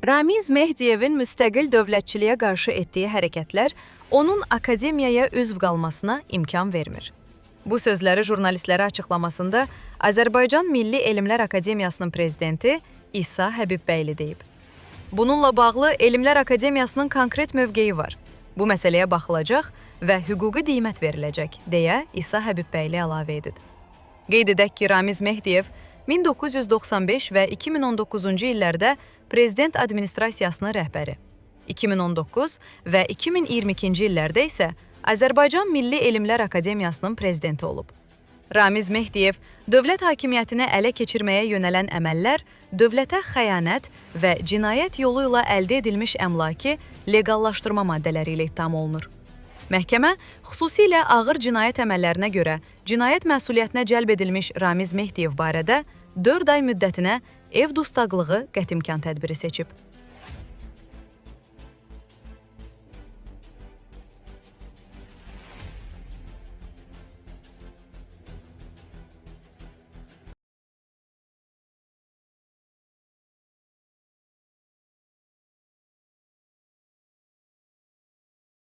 Ramiz Mehdiyevin müstəqil dövlətçiliyə qarşı etdiyi hərəkətlər onun akademiyaya üzv qalmasına imkan vermir. Bu sözləri jurnalistlərə açıqlamasında Azərbaycan Milli Elmlər Akademiyasının prezidenti İsa Həbibbəyli deyib. Bununla bağlı Elmlər Akademiyasının konkret mövqeyi var. Bu məsələyə baxılacaq və hüquqi qiymət veriləcək, deyə İsa Həbibbəyli əlavə edib. Qeyd edək ki, Ramiz Mehdiyev 1995 və 2019-cu illərdə Prezident Administrasiyasının rəhbəri, 2019 və 2022-ci illərdə isə Azərbaycan Milli Elmlər Akademiyasının prezidenti olub. Ramiz Mehdiyev dövlət hakimiyyətini ələ keçirməyə yönələn əməllər dövlətə xəyanət və cinayət yolu ilə əldə edilmiş əmlakı leqallaşdırma maddələri ilə ittiham olunur. Məhkəmə xüsusilə ağır cinayət əməllərinə görə cinayət məsuliyyətinə cəlb edilmiş Ramiz Mehdiyev barədə 4 ay müddətinə ev dustaqlığı qətimkan tədbiri seçib.